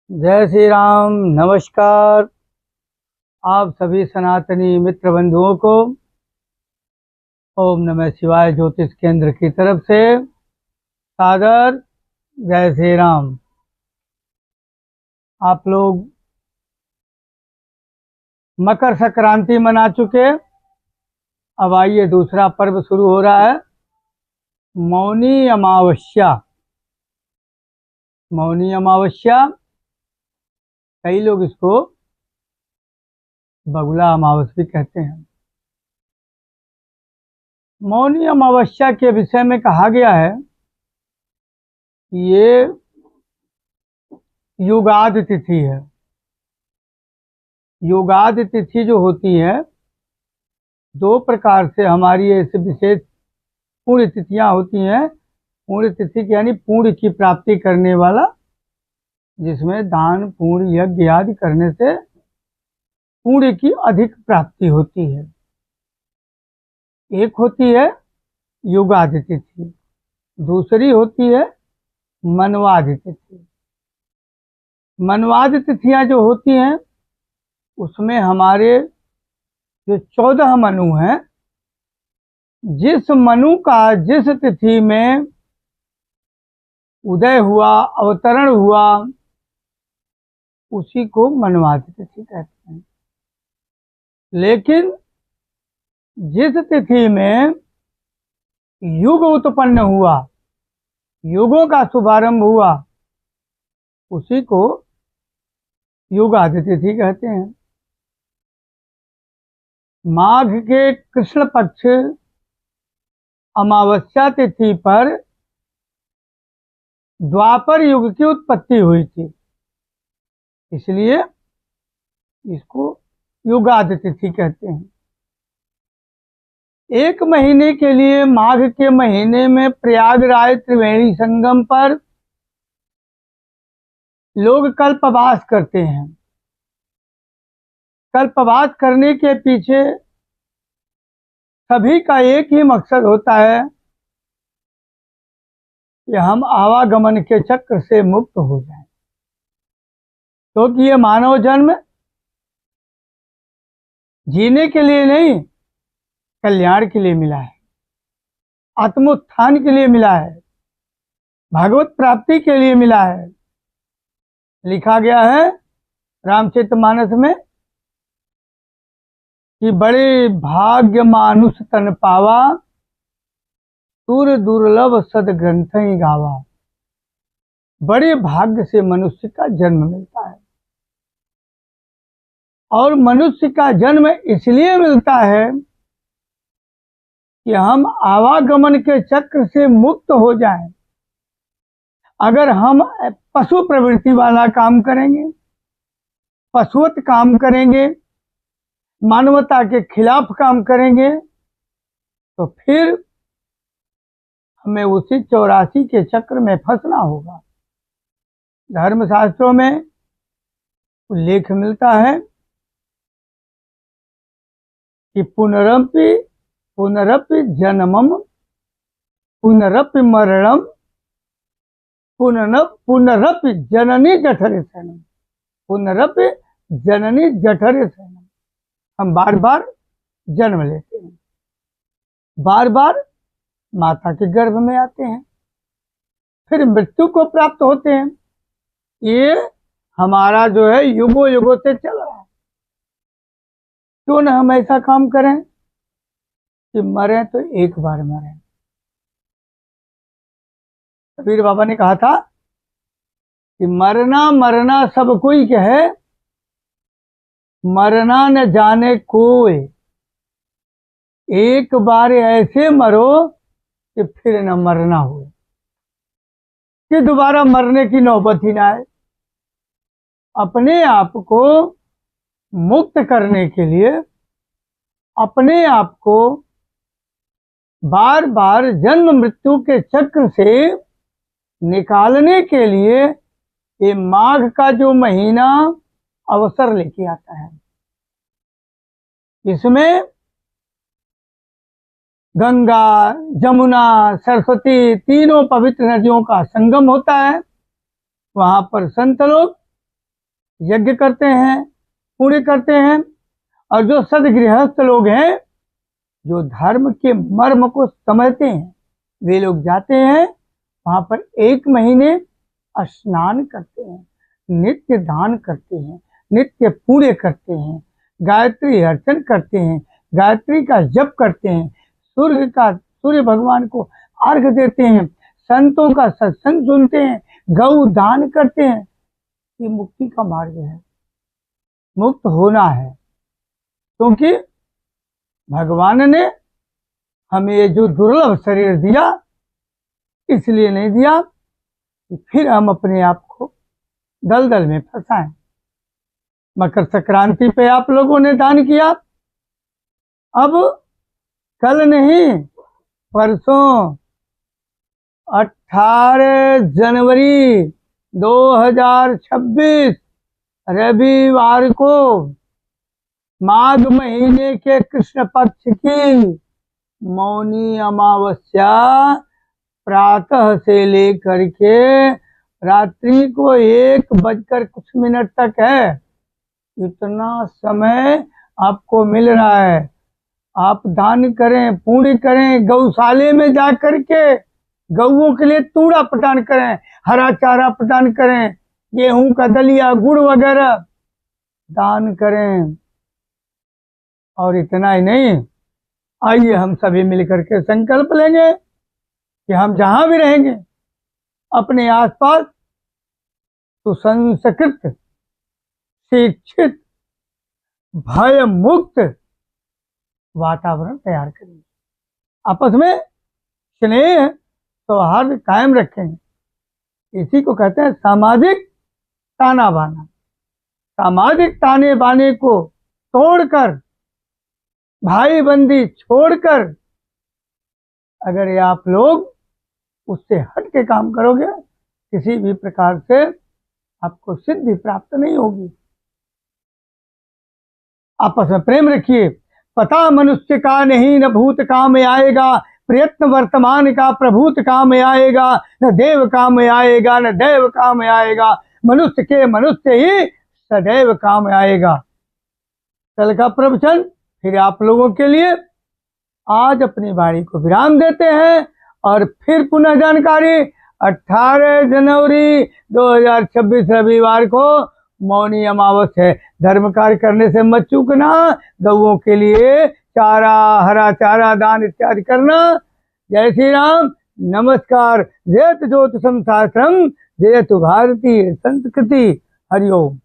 जय श्री राम। नमस्कार आप सभी सनातनी मित्र बंधुओं को ओम नमः शिवाय ज्योतिष केंद्र की तरफ से सादर जय श्री राम। आप लोग मकर संक्रांति मना चुके, अब आइए दूसरा पर्व शुरू हो रहा है, मौनी अमावस्या। मौनी अमावस्या, कई लोग इसको बगुला अमावस भी कहते हैं। मौनी अमावस्या के विषय में कहा गया है कि ये युगादि तिथि है। युगादि तिथि जो होती है, दो प्रकार से हमारी ऐसे विशेष पुण्य तिथियां होती हैं। पुण्य तिथि यानी पुण्य की प्राप्ति करने वाला, जिसमें दान पुण्य यज्ञ आदि करने से पुण्य की अधिक प्राप्ति होती है। एक होती है युगादि तिथि, दूसरी होती है मनवादि तिथि। मनवादि तिथियां जो होती हैं, उसमें हमारे जो 14 मनु हैं, जिस मनु का जिस तिथि में उदय हुआ, अवतरण हुआ, उसी को मनवादि तिथि कहते हैं। लेकिन जिस तिथि में युग उत्पन्न हुआ, युगों का शुभारंभ हुआ, उसी को युगादि तिथि कहते हैं। माघ के कृष्ण पक्ष अमावस्या तिथि पर द्वापर युग की उत्पत्ति हुई थी, इसलिए इसको युगादि तिथि कहते हैं। एक महीने के लिए माघ के महीने में प्रयागराज त्रिवेणी संगम पर लोग कल्पवास करते हैं। कल्पवास करने के पीछे सभी का एक ही मकसद होता है कि हम आवागमन के चक्र से मुक्त हो जाएं। क्योंकि ये मानव जन्म जीने के लिए नहीं, कल्याण के लिए मिला है, आत्मोत्थान के लिए मिला है, भगवत प्राप्ति के लिए मिला है। लिखा गया है रामचरितमानस में कि बड़े भाग्य मानुष तन पावा, सुर दुर्लभ सद ग्रंथ ही गावा। बड़े भाग्य से मनुष्य का जन्म मिलता है, और मनुष्य का जन्म इसलिए मिलता है कि हम आवागमन के चक्र से मुक्त हो जाएं। अगर हम पशु प्रवृत्ति वाला काम करेंगे, पशुवत काम करेंगे, मानवता के खिलाफ काम करेंगे, तो फिर हमें उसी 84 के चक्र में फंसना होगा। धर्मशास्त्रों में उल्लेख मिलता है कि पुनरपि जन्मम पुनरपि मरणम पुनरपि जननी जठरे सैनम। पुनरपि जननी जठरे सैनम। हम बार बार जन्म लेते हैं, बार बार माता के गर्भ में आते हैं, फिर मृत्यु को प्राप्त होते हैं। ये हमारा जो है युगों युगों से चल रहा है। क्यों न हम ऐसा काम करें कि मरे तो एक बार मरे। कबीर बाबा ने कहा था कि मरना मरना सब कोई कहे, मरना न जाने कोई। एक बार ऐसे मरो कि फिर न मरना हो, कि दोबारा मरने की नौबत ही ना आए। अपने आप को मुक्त करने के लिए, अपने आप को बार बार जन्म मृत्यु के चक्र से निकालने के लिए ये माघ का जो महीना अवसर लेके आता है। इसमें गंगा, जमुना, सरस्वती तीनों पवित्र नदियों का संगम होता है। वहां पर संत लोग यज्ञ करते हैं, पूरे करते हैं। और जो सदगृहस्थ लोग हैं, जो धर्म के मर्म को समझते हैं, वे लोग जाते हैं वहां पर 1 महीने स्नान करते हैं, नित्य दान करते हैं, नित्य पूरे करते हैं, गायत्री अर्चन करते हैं, गायत्री का जप करते हैं, सूर्य भगवान को अर्घ देते हैं, संतों का सत्संग सुनते हैं, गौ दान करते हैं। ये मुक्ति का मार्ग है, मुक्त होना है। क्योंकि भगवान ने हमें ये जो दुर्लभ शरीर दिया, इसलिए नहीं दिया कि फिर हम अपने आप को दलदल में फंसाएं। मकर संक्रांति पे आप लोगों ने दान किया, अब कल नहीं परसों 18 जनवरी 2026 रविवार को माघ महीने के कृष्ण पक्ष की मौनी अमावस्या प्रातः से लेकर के रात्रि को 1 बजकर कुछ मिनट तक है। इतना समय आपको मिल रहा है, आप दान करें, पुण्य करें, गौशाले में जा करके गौओं के लिए तूड़ा प्रदान करें, हरा चारा प्रदान करें, गेहूं का दलिया, गुड़ वगैरह दान करें। और इतना ही नहीं, आइए हम सभी मिलकर के संकल्प लेंगे कि हम जहां भी रहेंगे अपने आसपास सुसंस्कृत, शिक्षित, भय मुक्त वातावरण तैयार करेंगे, आपस में स्नेह सौहार्द कायम रखेंगे। इसी को कहते हैं सामाजिक ताना बाना। सामाजिक ताने बाने को तोड़कर, भाई बंदी छोड़कर अगर ये आप लोग उससे हट के काम करोगे, किसी भी प्रकार से आपको सिद्धि प्राप्त नहीं होगी। आपस में प्रेम रखिए। पता मनुष्य का नहीं न भूत काम आएगा, प्रयत्न वर्तमान का प्रभूत काम आएगा, न देव काम आएगा न दैव काम आएगा, मनुष्य के मनुष्य ही सदैव काम आएगा। कल का प्रवचन फिर आप लोगों के लिए। आज अपनी वाणी को विराम देते हैं और फिर पुनः जानकारी 18 जनवरी 2026 रविवार को मौनी अमावस्या है। धर्म कार्य करने से मत चूकना, गौओं के लिए चारा, हरा चारा दान इत्यादि करना। जय श्री राम, नमस्कार। जयतु ज्योतिषम शास्त्रम, जयतु भारतीय संस्कृति। हरिओम।